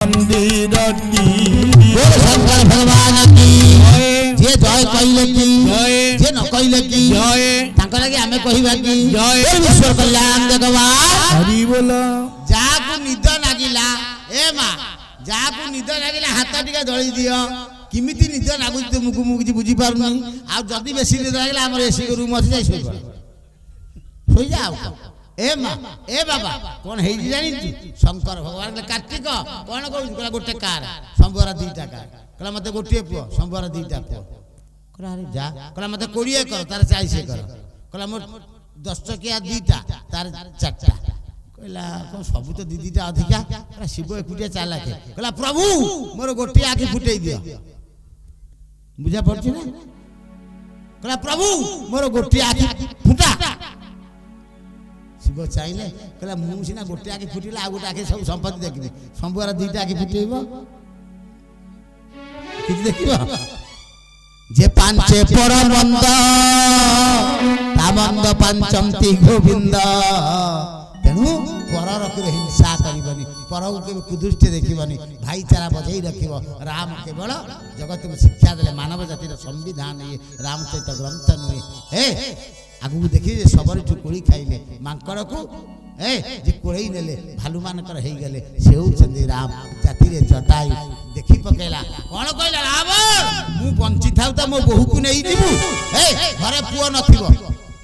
मंदिरटी शंकर भगवान की जे जय कहले की जे न कहले की तांका लगे हमें कहिबा की विश्व कल्याण भगवान हरि बोल जाकु निद लागिला ए मा जाकु निद लागिला हाथ टिका दळी दियो किमिति निद लागु तुमको मु किछि बुझी पारुनी आ जदी बेसी निद लागिला हमर एसी रूम अछि जाई सोई जाओ ए मा ए बाबा कोन हेई जानि शंकर भगवान के कार्तिक कोन कहू कहला गोटे कार संबरा दीटा कार कहला मते गोटे पुओ संबरा दीटा पुओ कहला अरे जा कहला मते 20 कर तार 40 कर कहला मोर 10 टकिया दीटा तार 4टा कहला कोन सब तो दीदीटा अधिका कहला शिव एकुटिया चालाके कहला प्रभु मोर गोटे आखि फुटै दियो बुझा पड़छि ना कहला प्रभु मोर गोटे आखि फुटा शिव चाहिले कहला मु सिना गोटे आखि फुटिला आ गोटे आखि सब संपत्ति देखबी संबरा दीटा आखि फुटेइबो किछ देखिबो जे पांचे परमंद तामंद पांचंती गोविंद तेणु परर केबे हिंसा करिबनी परौ केबे कुदृष्टि देखिबनी भाईचारा बजाई रखिबो राम केवल जगत में शिक्षा देले मानव जातिर संविधान ये रामचरित ग्रंथ नुहे हे आगु देखि सबरी कोड़ी खाइले मांकड़ को ए जे कोड़ई नेले भालू मानकर हेई गेले सेउ चंदी राम जाति रे जटाई देखि पकेला कोन कहला रावण मु बंची थाउ त मो बहु को नेई दिबु ए घरे पुओ नथिबो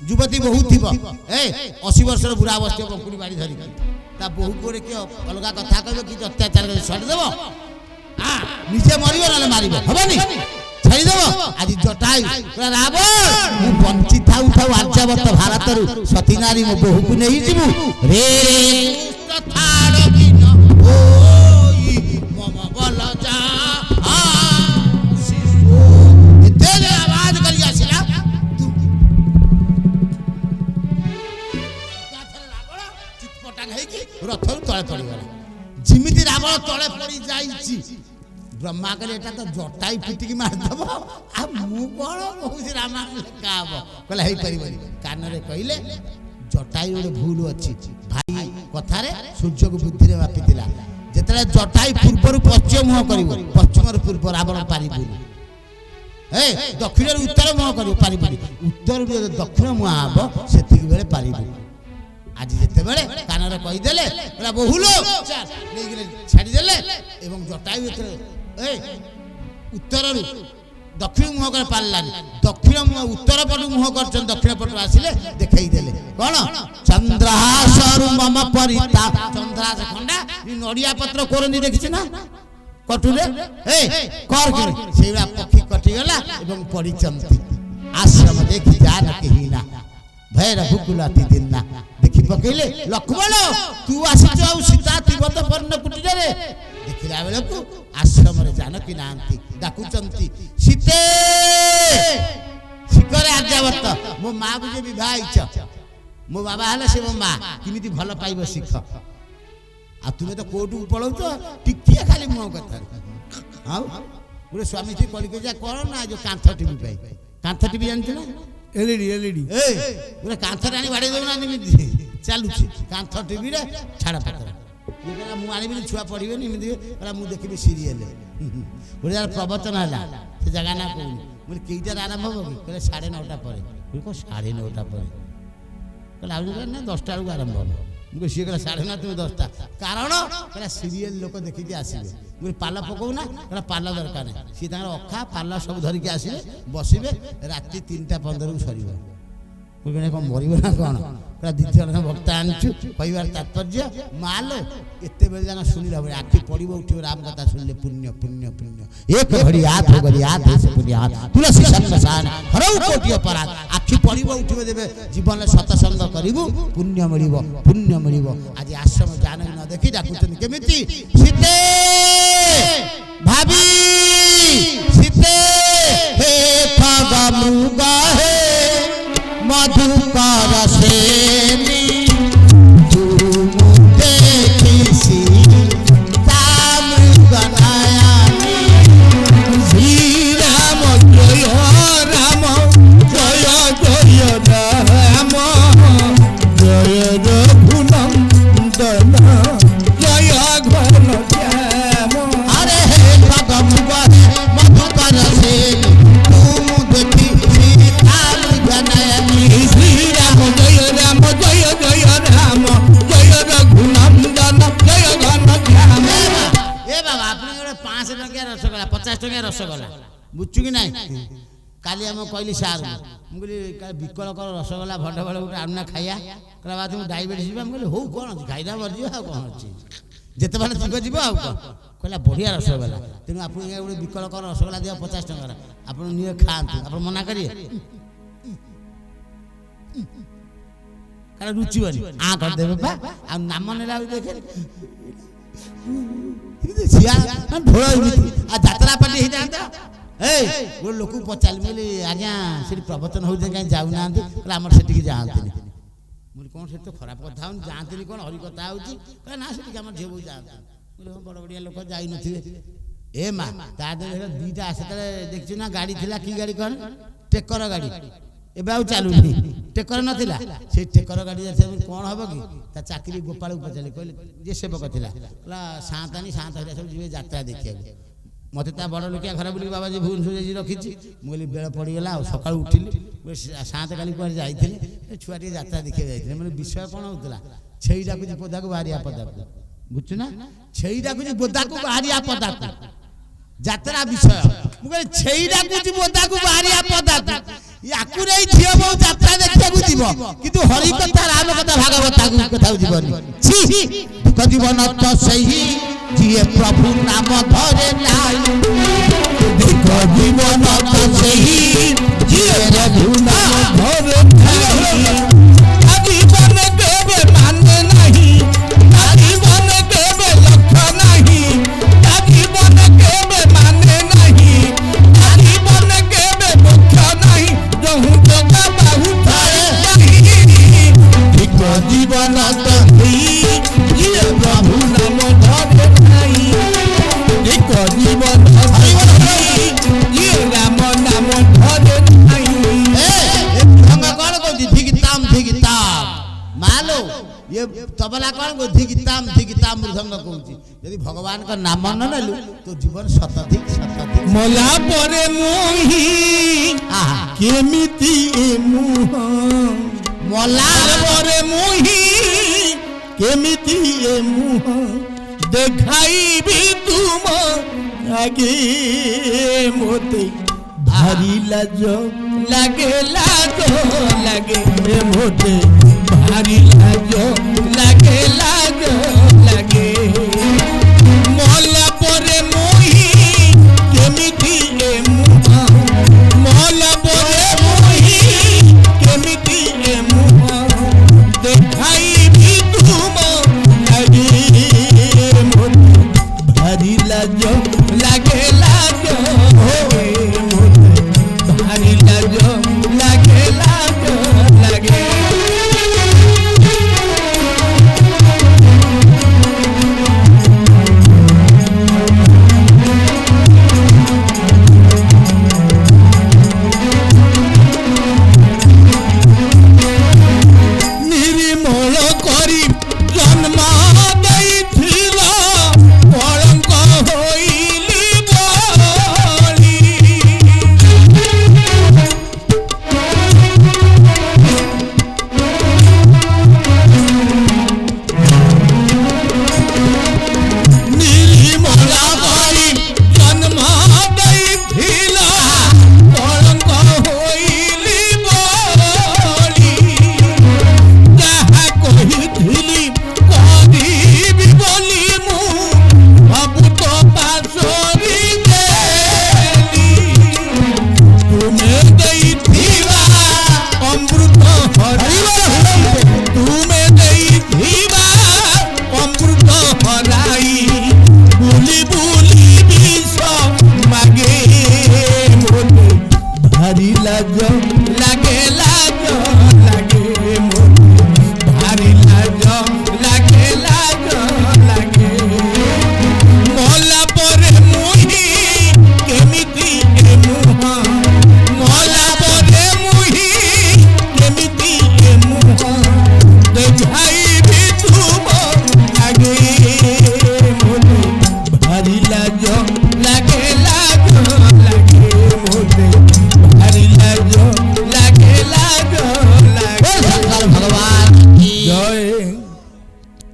युवती बहु थिबो ए 80 वर्ष रो बुढ़ा बस्ती बंकुड़ी बाड़ी धरि ता बहु कोरे के अलगा कथा कहबो कि अत्याचार कर छड देबो आ निजे मरिबो नाले मारिबो हबनी छाई देबो आज जटाई रावण मु बंची थाउ थाउ आर्यावर्त भारत रु सती नारी मो बहु को नेई दिबु रे कथाड़ बिन ओई मम बल जा आ शिशु तेरे आवाज करी आसिला रावण चितपटांग है कि रथ तळे पड़ी गला जिमिति रावण तळे पड़ी जाईची ब्रह्मा कहले एटा तो जटाई पिटिकी मार दबो आ मु कोन कहू रामायण काब कहले हेई परिबनी कान रे कहिले जटाई रे भूल अछि भाई कथा रे सूर्य को बुद्धि रे मापी दिला जेतले जटाई पूर्व रु पश्चिम मुह करिवो पश्चिम रु पूर्व रावण पारिबो ए दक्षिण रु उत्तर मुह करिवो पारिबो उत्तर रु दक्षिण मुह आबो सेति बेले पारिबो आज जेते बेले कान रे कहि देले कहला बहुलो ले गेले छाडी देले एवं जटाई भीतर ए उत्तर रु दक्षिण मुह कर पारलानी दक्षिण मुह उत्तर पट मुह करछन दक्षिण पट आसिले देखै देले कोन चंद्रहासरु मम परिता चंद्रहास खंडा इ नडिया पत्र कोरनी देखिछ ना कटुले ए कर के सेला पक्षी कटि गेला एवं परिचंती आश्रम देखि जान केहिना भैर भुकुलाती दिनना देखि पकेले लक्ष्मण तू आसीछ आ सीता तिबत पर्ण कुटी रे देखिला बेले को आश्रम रे जानकी नांती डाकुचंती सीते शिखरे आर्यावर्त मो मां को जे विवाह इछ मो बाबा हले से मो मां किमिति भल पाइबो शिख आ तुमे तो कोर्ट पळौ तो टिकिया खाली मुह कथा हां पुरे स्वामी जी कली के जा कर ना जो कांथ टीवी पाई कांथ टीवी जानछ ना एलईडी ए पुरे कांथ रानी बाडे दउ ना निमिति चालू कांथ टीवी रे छाड़ा पत्र ये कहला मु आनी छुआ पड़िबे नि निमिति कहला मु देखिबे सीरियल पुरे यार प्रवचन हला से जगह ना कोन मु केइटा आरंभ हो कि कहले 9:30 पर को 9:30 पर कहला आउ ना 10टा रो आरंभ हो मु सी कहला 9:30 तुम 10टा कारण कहला सीरियल लोक देखि के आसीबे मु पाला पकौ ना कहला पाला दरकार नै सी तार अखा पाला सब धरि के आसीबे बसिबे राती 3:15 को सरीबो कोने को मरिबो ना कोन कहला द्वितीय भक्त आनछु कहिवार तात्पर्य मालो एते बेल जाना सुनी रहबे आखि पड़िबो उठिबो राम कथा सुनले पुण्य पुण्य पुण्य एक घड़ी हाथ हो गरी हाथ से पुण्य हाथ तुलसी संगसान हरौ कोटि अपराध आखि पड़िबो उठिबो देबे जीवन में सत्संग करिबो पुण्य मिलिबो आज आश्रम जान न देखि डाकुचन केमिति सीते भाभी सीते हे खगा मृगा हे मधुकर सेनी तुम देखिसी ताम गनायानी श्री राम जय राम जय जय राम जय रघुनंदन जय घन ଟଙ୍କିଆ ରସଗୋଲା 50 ଟଙ୍କିଆ ରସଗୋଲା ବୁଝଛୁ କି ନାଇଁ କାଲି ଆମେ କହିଲି ସାର୍ ମୁଁ କହିଲି ବିକଳକର ରସଗୋଲା ଭଣ୍ଡ ଭଣ୍ଡ ଗୋଟେ ଆଣୁନା ଖାଇବା କହିଲା ବାଦ ମୁଁ ଡାଇବେଟିସ୍ ଯିବା ମୁଁ କହିଲି ହଉ କ'ଣ ଅଛି ଖାଇଦା ମରିଯିବ ଆଉ କ'ଣ ଅଛି ଯେତେବେଳେ ଯିବ ଯିବ ଆଉ କ'ଣ କହିଲା ବଢ଼ିଆ ରସଗୋଲା ତେଣୁ ଆପଣ ଗୋଟେ ବିକଳକର ରସଗୋଲା ଦିଅ 50 ଟଙ୍କାର ଆପଣ ନିଏ ଖାଆନ୍ତୁ ଆପଣ ମନା କରିବେ କାରଣ ରୁଚିବନି କରିଦେବେ ବା ଆଉ ନାମ ନେଲା ଆଉ ଦେଖେ ଢୋଳ ଏମିତି ଆଉ ଯାତ୍ରା ପାର୍ଟି ହେଇଥାନ୍ତା ଗୋଟେ ଲୋକକୁ ପଚାରିଲି ମୁଁ କହିଲି ଆଜ୍ଞା ସେଠି ପ୍ରବଚନ ହଉଛି କାହିଁ ଯାଉନାହାନ୍ତି କହିଲେ ଆମର ସେଠିକି ଯାଆନ୍ତିନି ମୁଁ କହିଲି କ'ଣ ସେଠି ତ ଖରାପ କଥା ହଉନି ଯାଆନ୍ତିନି କ'ଣ ହରି କଥା ହଉଛି କହିଲେ ନା ସେଠିକି ଆମର ଝିଅ ବୋଉ ଯାଆନ୍ତି ମୁଁ କହିଲି ବଡ଼ ବଡ଼ିଆ ଲୋକ ଯାଇନଥିବେ ଏ ମା ତା ଦେହରେ ଦୁଇଟା ସେତେବେଳେ ଦେଖିଛୁ ନା ଗାଡ଼ି ଥିଲା କି ଗାଡ଼ି କ'ଣ ଟେକର ଗାଡ଼ି ଏବେ ଆଉ ଚାଲୁନି ଟେକର ନଥିଲା ସେଇ ଟେକର ଗାଡ଼ି କ'ଣ ହବ କି ତା ଚାକିରି ଗୋପାଳକୁ ପଚାରିଲେ କହିଲେ ଯିଏ ସେବକ ଥିଲା କହିଲା ସାନ୍ତାଣୀ ସାନ୍ତ ହେରିକା ସବୁ ଯିବେ ଯାତ୍ରା ଦେଖିବାକୁ ମୋତେ ତା ବଡ଼ ଲୋକିଆ ଘର ବୁଲିକି ବାବାଜୀ ଭୁବନେଶ୍ୱର ଯାଇ ରଖିଛି ମୁଁ କହିଲି ବେଳ ପଡ଼ିଗଲା ଆଉ ସକାଳୁ ଉଠିଲି ସାନ୍ତ କାଲି କୁଆଡ଼େ ଯାଇଥିଲେ ଛୁଆ ଟିକେ ଯାତ୍ରା ଦେଖିବାକୁ ଯାଇଥିଲେ ମାନେ ବିଷୟ କ'ଣ ହେଉଥିଲା ଛେଳି ଡାକୁଛି ପଦାକୁ ବାହାରିଆ ପଦାକୁ ବୁଝଛୁ ନା ଛେଳି ଡାକୁଛି ବୋଦାକୁ ବାହାରିଆ ପଦାକୁ ଯାତ୍ରା ବିଷୟ ମୁଁ କହିଲି ଛେଳି ଡାକୁଛି ବୋଦାକୁ ବାହାରିଆ ପଦାକୁ ୟାକୁ ନେଇ ଝିଅ ବୋଉ ଯାତ୍ରା ଦେଖିବାକୁ ଯିବ କିନ୍ତୁ ହରି କଥା ରାମ କଥା ଭାଗବତ କଥାକୁ ଯିବନି ଦୁଃଖ ଜୀବନ ତ ସେହି ଯିଏ ପ୍ରଭୁ ନାମ ଧରେ ନାହିଁ ଦୁଃଖ ଜୀବନ ତ ସେହି ଯିଏ ପ୍ରଭୁ ନାମ ଧରେ ନାହିଁ ଜୀବନ କେବେ ମାନେ ନାହିଁ ଜୀବନ କେବେ ଲକ୍ଷ୍ୟ ନାହିଁ ଜୀବନ କେବେ ମାନେ ନାହିଁ ଜୀବନ କେବେ ମୁଖ୍ୟ ନାହିଁ ଜହୁ ଜଗା ବାହୁ ଜୀବନ ତ ଯିଏ ପ୍ରଭୁ ନାମ ଧରେ ନାହିଁ ଜୀବନ ଯିଏ ରାମ ନାମ ଧରେ ନାହିଁ କ'ଣ କହୁଛି ଧିକି ତାମ ମାଲୋ ଇଏ ତବଲା କ'ଣ କହୁଛି ଧିକି ତାମ ମୃଦଙ୍ଗ କହୁଛି ଯଦି ଭଗବାନଙ୍କ ନାମ ନ ନେଲୁ ତୋ ଜୀବନ ଶତାଧିକ ମଲା ପରେ ମୁହିଁ କେମିତି ମୁହଁ ମଲା ପରେ ମୁହିଁ କେମିତି ମୁହଁ ଦେଖାଇବି ତୁମ ଆଗେ ମୋତେ ଭାରି ଲାଜ ଲାଗେ ମୋତେ ଭାରି ଲାଜ ଲାଗେ ମଲା ପରେ ମୁହିଁ କେମିତି ମୁହଁ ମଲା ପରେ ମୁହିଁ କେମିତି ମୁହଁ ଦେଖାଇବି ତୁମ ଆଗେ ମୋତେ ଭାରି ଲାଜ ଲାଗେ ମୋତେ ଭାରି ଲାଜ ଲାଗେ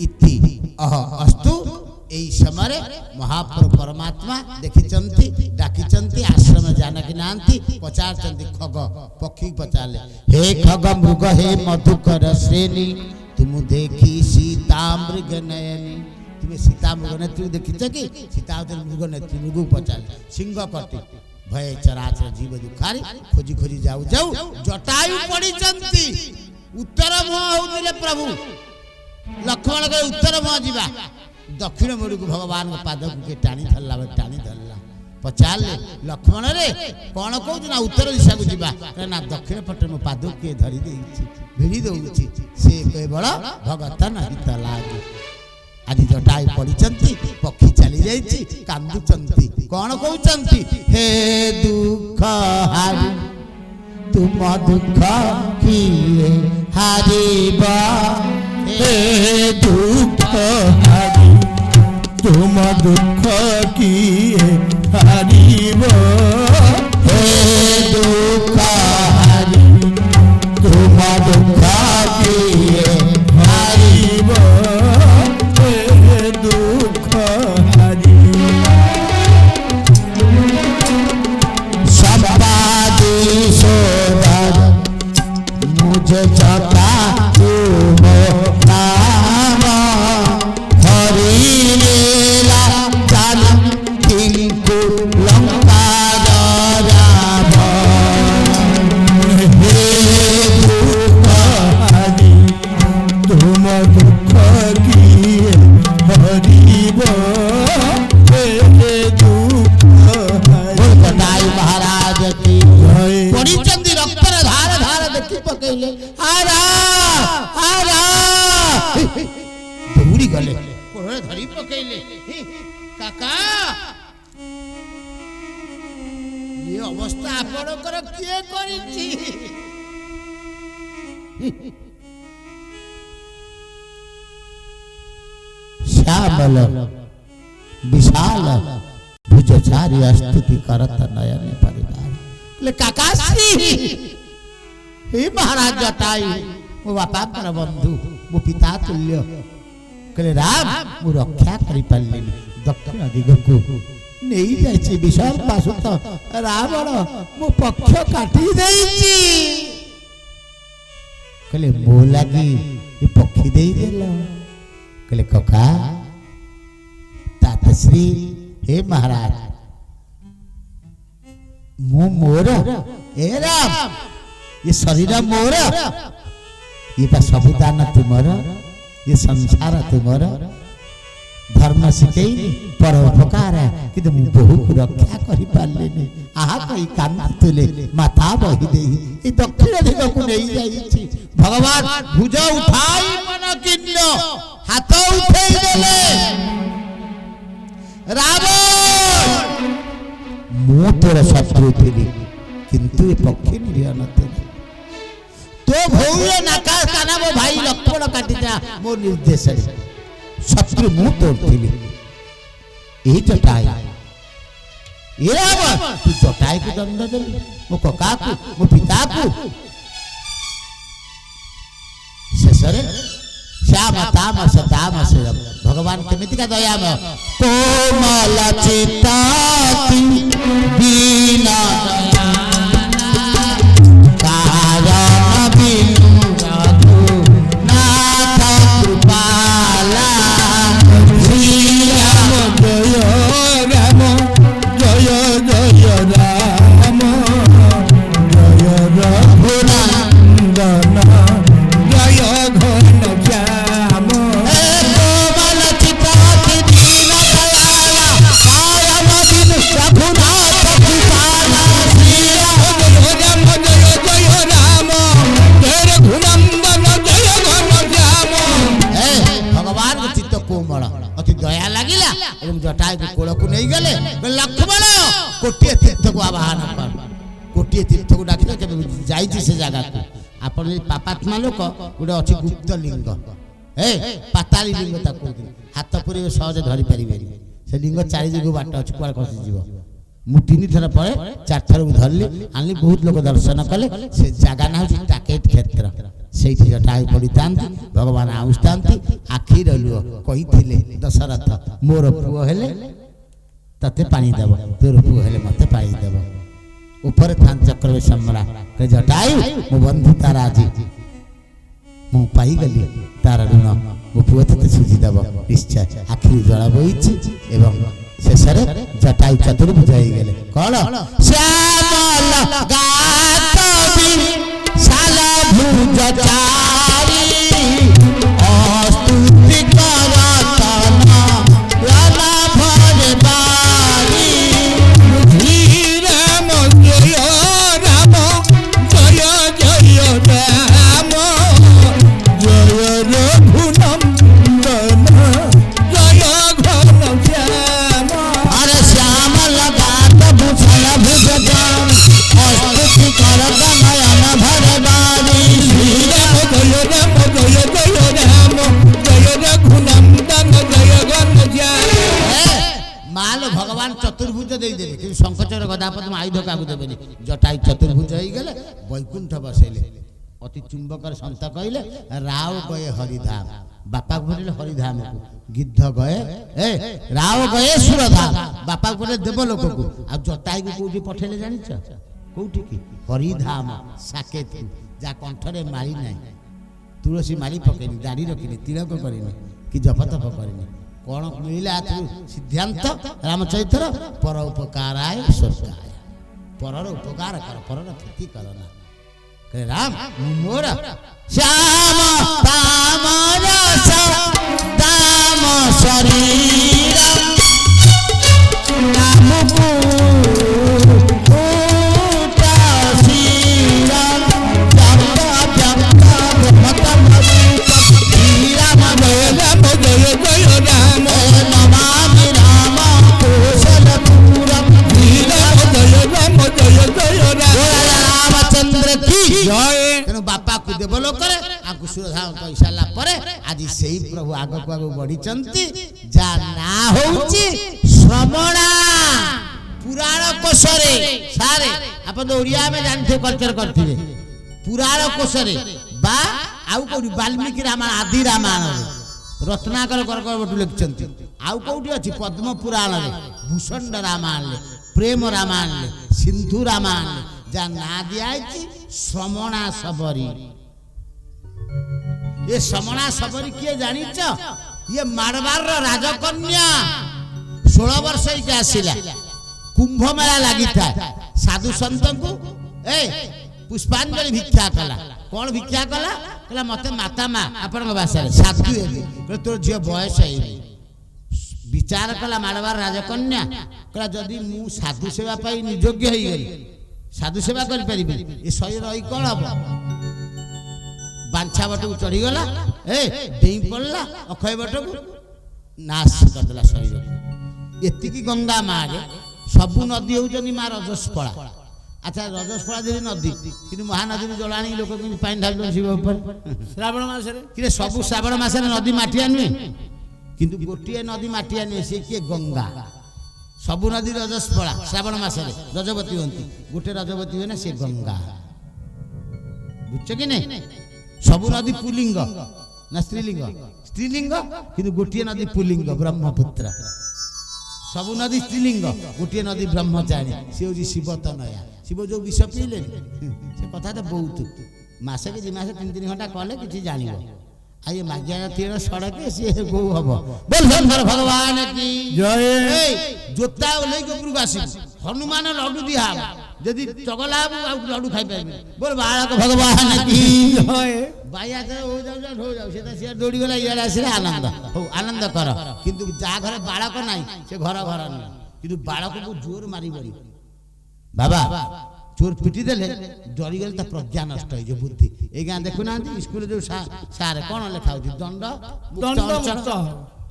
ଇତି ଅସ୍ତୁ। ଏଇ ସମୟରେ महाप्रभु परमात्मा देखिचंती डाकिचंती आश्रम जानकी नांती पचारचंती खग पक्षी पचारले हे खग मृग हे मधुकर श्रेणी तुम देखी सीता मृग नयनी तुम्हें सीता मृग नेत्री देखिच कि सीता मृग नेत्री मृग पचारले सिंह कटी भय चराचर जीव दुखारी खोजी खोजी जाऊ जाऊ जटायु पड़ीचंती उत्तर मुह होउथिले प्रभु लक्ष्मण के उत्तर मुह जीवा दक्षिण मुड़ी को भगवान के पाद के टाणी धरला पचारे लक्ष्मण रे कौन कहू ना उत्तर दिशा को जीवा ना दक्षिण पटे मो पाद के धरी देछि भिड़ी दउछि से केवल भगत नहीं लागे आज जटाई पड़ीचंती पक्षी चली जाइछि कांदुचंती कौन कहउचंती हे दुख हारी तुम दुख किए हारिबा हे दुख हारी तुम दुख किए हारिब हे दुख हारी तुम दुख किए हारिब हे दुख हारी संपादी सोदर मुझे जता तुम नाम हरि लीला जान किंकु लंका राम हे दुख हारी तुम दुख किए हरिब हे दुख हारी जटायु महाराज की बड़ी चंदी रक्तर धार धार देखी पकैले आरा आरा दौड़ी गले कोड़े धरी पकैले काका ये अवस्था आपणकर किए करिछि श्यामल विशाल भुजचारी स्तुति करत नयन परिवार ले काकाश्री हे महाराज जटायु मो बापा कर बंधु मो पिता तुल्य कहले राम मु रक्षा करि पालिनी दक्षिण दिगको नहीं जाइछि विशाल पासुत रावण मो पक्ष काटी देइछि कहले मो लागी ए पक्षी देई देला कहले कका तातश्री हे महाराज मु मोर ए राम ये शरीर मोर ये बा सबुदान तुमर ये संसार तुमर धर्म शिखई परोपकार कि मु बहु को रक्षा करि पारलेनी आहा कई कांतुले माथा बहि देई ए दक्षिण दिग को नहीं जाईछि भगवान भुज उठाई मन किन्न हाथ उठेई देले रावण मु तोर शत्रु थिली किंतु ए पक्षी निरिय नथिली तो भौय नाकाश काना मो भाई लक्ष्मण काटी जा मो निर्देश शत्रु मु तोर थिली ए जटाई ए रावण तू जटाई को दंड देली मो कका को मो पिता को शेषरे श्याम तामस तामस भगवान केमिति का दया में कोमल चित्ताति बीना कारण बिनु नाथ कृपाला श्री राम जय राम जय जय राम जय रघुनंदन जय घन श्याम कोमल चित्ताति दीन दयाला आयम बिनु रघुनाथ कृपाला श्री राम भगवान को चित्त कोमल अति दया लागिला एवं जटायु को कोल को नहीं गले लक्ष्मण कोटिए तीर्थ को आवाहन कर कोटिए तीर्थ को डाकी के जाईछि से जगह को आपण पापात्मा लोक गोटे अछि गुप्त लिंग ए पाताली लिंग ता कहू हाथ पुरे सहज धरि परिबेनी से लिंग चारि जग बाट अछि कुआर खसी जीव मु तीन थर परे चार थर धरली आनली बहुत लोक दर्शन कले से जगह ना होछि टाकेट क्षेत्र ସେଇଠି ଜଟାୟୁ ପଡ଼ିଥାନ୍ତି, ଭଗବାନ ଆଉଁଥାନ୍ତି। ଆଖିର ଲୁହ କହିଥିଲେ ଦଶରଥ, ମୋର ପୁଅ ହେଲେ ତତେ ପାଣି ଦେବ, ତୋର ପୁଅ ହେଲେ ମତେ ପାଣି ଦେବ। ଉପରେ ଥାନ୍ତି ଚକ୍ରବର୍ତ୍ତୀ ସମ୍ରାଟ, ଜଟାୟୁ ମୋ ବନ୍ଧୁ ତାର ଆଜି ମୁଁ ପାଇଗଲି, ତାର ଋଣ ମୋ ପୁଅ ତତେ ସୁଝିଦେବ ନିଶ୍ଚୟ। ଆଖିରୁ ଜଳ ବୋଇଛି ଏବଂ ଶେଷରେ ଜଟାୟୁ ଚତୁର୍ଭୁଜ ହେଇଗଲେ। କଣ ଶ୍ୟାମଲ ଗାତବି ଶାଲ ଭୁଜ ଚାରି ଅସ୍ତୁତି କରତନ ରନ ଭରେ ବାରି। ରାମ ଜୟ ରାମ ଜୟ ଜୟ ରାମ ଜୟ ରଘୁନନ୍ଦନ ଜୟ ଘନ ଶ୍ୟାମ। अरे श्याम लगात भूषण भुज अस्तुति करत नयन भर बारी। ରାମ ଜୟ ରାମ ଜୟ ଜୟ ରାମ ଜୟ ରଘୁନନ୍ଦନ ଜୟ ଘନ ଶ୍ୟାମ। ମାଲ ଭଗବାନ ଚତୁର୍ଭୁଜ ଦେଇଦେଲେ, କିନ୍ତୁ ଶଙ୍ଖଚର ଗଦାପଦ୍ମ ଆୟୁଧ କାହାକୁ ଦେବେନି। ଜଟାୟୁ ଚତୁର୍ଭୁଜ ହେଇଗଲେ, ବୈକୁଣ୍ଠ ବସେଇଲେ। ଅତି ଚୁମ୍ବକର ସନ୍ଥ କହିଲେ ରାଓ ଗଏ ହରିଧାମ। ବାପାକୁ ପଠେଇଲେ ହରିଧାମକୁ, ଗିଦ୍ଧ ଗଏ ରାଓ ଗଏ ସୁରଧାମ। ବାପାକୁ ପଠେଇଲେ ଦେବଲୋକକୁ, ଆଉ ଜଟାୟୁକୁ କୋଉଠି ପଠେଇଲେ ଜାଣିଛ? କୋଉଠି କି? ହରିଧାମ ସାକେତ, ଯାହା କଣ୍ଠରେ ମାଳି ନାହିଁ, ତୁଳସୀ ମାଳି ପକେଇନି, ଦାଢ଼ି ରଖିନି, ତିଳକ କରିନି, କି ଜପତପ କରିନି। କଣ ମିଳିଲା ସିଦ୍ଧାନ୍ତ ରାମଚରିତ୍ର? ପର ଉପକାରାୟ ସ୍ୱର୍ଗାୟ। ପରର ଉପକାର କର, ପରର କ୍ଷତି କର ନା। ରାମ ମୋର ଶ୍ୟାମ ରାମ ରସ ଦାମ ଶରୀର ନାମକୁ ତେଣୁ ବାପାକୁ ଦେବଲୋକରେ ଆକୁ ସୁରଧାମ କହିସାରିଲା ପରେ ଆଜି ସେଇ ପ୍ରଭୁ ଆଗକୁ ଆଗକୁ ବଢିଛନ୍ତି, ଯାହା ନାଁ ହଉଛି ଶ୍ରମଣା। ପୁରାଣ କୋଶରେ ସାରେ ଆପଣ ତ ଓଡ଼ିଆ ଆମେ ଜାଣିଥିବେ, କଲଚର କରିଥିବେ। ପୁରାଣ କୋଶରେ ବା ଆଉ କୋଉଠି ବାଲ୍ମୀକି ରାମାୟଣ, ଆଦି ରାମାୟଣରେ ରତ୍ନାକର କରକବଟୁ ଲେଖିଛନ୍ତି। ଆଉ କୋଉଠି ଅଛି? ପଦ୍ମ ପୁରାଣରେ, ଭୂଷଣ୍ଡ ରାମାୟଣରେ, ପ୍ରେମ ରାମାୟଣରେ, ସିନ୍ଧୁ ରାମାୟଣରେ ଯାହା ନାଁ ଦିଆଯାଇଛି ଶ୍ରମଣା ଶବରୀ। ଏ ଶ୍ରମଣା ଶବରୀ କିଏ ଜାଣିଛ? ଇଏ ମାରବାରର ରାଜକନ୍ୟା। 16 ବର୍ଷ ହେଇକି ଆସିଲା, କୁମ୍ଭ ମେଳା ଲାଗିଥାଏ। ସାଧୁ ସନ୍ତଙ୍କୁ ପୁଷ୍ପାଞ୍ଜଳି ଭିକ୍ଷା କଲା। କଣ ଭିକ୍ଷା କଲା? କହିଲା ମତେ ମାତା ମା, ଆପଣଙ୍କ ଭାଷାରେ ସାଧୁ ହେବି। ତୋର ଝିଅ ବୟସ ହେଇନି। ବିଚାର କଲା ମାରବାର ରାଜକନ୍ୟା, କହିଲା ଯଦି ମୁଁ ସାଧୁ ସେବା ପାଇଁ ନିଯୋଗ୍ୟ ହେଇଗଲି, ସାଧୁ ସେବା କରିପାରିବି, ଏ ଶରୀର ରହି କଣ ହବ? ବାଞ୍ଛା ବଟକୁ ଚଢିଗଲା, ଡେଇଁ ପଡିଲା ଅକ୍ଷୟ ବଟକୁ, ନାଶ କରିଦେଲା ଶରୀରକୁ। ଏତିକି ଗଙ୍ଗା ମାରେ ସବୁ ନଦୀ ହଉଛନ୍ତି ମା ରଜସ୍ପଳା। ଆଚ୍ଛା ରଜସ୍ପଳା ଯଦି ନଦୀ, କିନ୍ତୁ ମହାନଦୀରୁ ଜଳାଣି ଲୋକ କିନ୍ତୁ ପାଣି ଢାଳୁଛନ୍ତି ଶିବ ଉପରେ ଶ୍ରାବଣ ମାସରେ। କିନ୍ତୁ ସବୁ ଶ୍ରାବଣ ମାସରେ ନଦୀ ମାଟିଆ ନୁହେଁ, କିନ୍ତୁ ଗୋଟିଏ ନଦୀ ମାଟିଆ ନୁହେଁ, ସେ କିଏ? ଗଙ୍ଗା। ସବୁ ନଦୀ ରଜସ୍ପଳା, ଶ୍ରାବଣ ମାସରେ ରଜବତୀ ହୁଅନ୍ତି। ଗୋଟେ ରଜବତୀ ହୁଏ ନା, ସେ ଗଙ୍ଗା। ବୁଝଛ କି ନାଇଁ? ସବୁ ନଦୀ ପୁଲିଙ୍ଗ ନା ସ୍ତ୍ରୀଲିଙ୍ଗ? ସ୍ତ୍ରୀଲିଙ୍ଗ, କିନ୍ତୁ ଗୋଟିଏ ନଦୀ ପୁଲିଙ୍ଗ, ବ୍ରହ୍ମପୁତ୍ର। ସବୁ ନଦୀ ସ୍ତ୍ରୀଲିଙ୍ଗ, ଗୋଟିଏ ନଦୀ ବ୍ରହ୍ମଚାରୀ, ସେ ହଉଛି ଶିବ ତନୟା। ଶିବ ଯୋଉ ବିଷ ପିଇଲେନି, ସେ କଥାଟା ବହୁତ ମାସେ କି 2 ମାସ 3 ଘଣ୍ଟା କଲେ କିଛି ଜାଣିବ। ଆଉ ଏ ମାଗିଆ ଜାତିର ସଡ଼କେ ସିଏ ଗୋଉ ହବ। ବୋଲ ଶଙ୍କର ଭଗବାନ କି ଜୟ। ଜୋତା ଓହ୍ଲେଇକି ଉପରକୁ ଆସିବୁ, ହନୁମାନ ଲଡୁ ଦିଆହବ। ଯଦି ଚଗଲା ହବୁ ଆଉ ଲଡୁ ଖାଇପାରିବି। ବୋଲ ବାଳକ ଭଗବାନ କି ଜୟ। ବାଇଆ ହଉ ଯାଉ ସେ ତ ସିଏ ଦୌଡ଼ିଗଲା, ଇଆଡ଼େ ଆସିଲେ ଆନନ୍ଦ। ହଉ ଆନନ୍ଦ କର, କିନ୍ତୁ ଯାହା ଘରେ ବାଳକ ନାହିଁ ସେ ଘର ନୁହେଁ। କିନ୍ତୁ ବାଳକକୁ ଜୋର ମାରିବନି ବାବା। ଚୋର ପିଟି ଦେଲେ ଡରିଗଲେ ତା ପ୍ରଜ୍ଞା ନଷ୍ଟ ହେଇଯିବ, ବୁଦ୍ଧି। ଏଇ ଗାଁ ଦେଖୁନାହାନ୍ତି ସ୍କୁଲରେ ଯୋଉ ସାର୍ କଣ ଲେଖା ହଉଛି? ଦଣ୍ଡ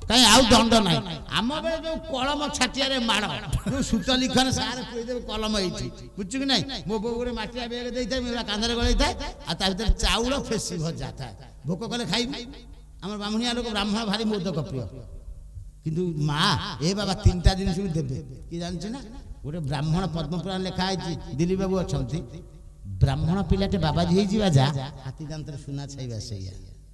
କାହିଁ ଆଉ ଦଣ୍ଡ ନାହିଁ। ଆମ ବେଳେ ଯୋଉ କଳମ ଛାଟିଆରେ ମାଡ଼, ଯୋଉ ସୂତ ଲିଖନ ସାର୍ କହିଦେବେ କଲମ ହେଇଛି, ବୁଝଛୁ କି ନାଇଁ? ମୋ ବୋଉ ଗୋଟେ ମାଟିଆ ବେଗ ଦେଇଥାଏ, କାନ୍ଧରେ ଗଳେଇଥାଏ, ଆଉ ତା ଭିତରେ ଚାଉଳ ଫେସି ଭଜା ଥାଏ। ଭୋକ କଲେ ଖାଇବି। ଆମର ବ୍ରାହ୍ମଣିଆ ଲୋକ, ବ୍ରାହ୍ମଣ ଭାରି ମୋଦକ ପ୍ରିୟ। କିନ୍ତୁ ମା ଏ ବାବା 3ଟା ଜିନିଷକୁ ଦେବେ, କି ଜାଣିଛୁ ନା? ଗୋଟେ ବ୍ରାହ୍ମଣ ପଦ୍ମପୁରାଣ ଲେଖା ହେଇଛି, ଦିଲ୍ଲୀ ବାବୁ ଅଛନ୍ତି, ବ୍ରାହ୍ମଣ ପିଲାଟେ ବାବାଜୀ ହେଇଯିବା ଯା ହାତୀ ଦାନ୍ତରେ ସୁନା ଛାଇବା ସେଇଆ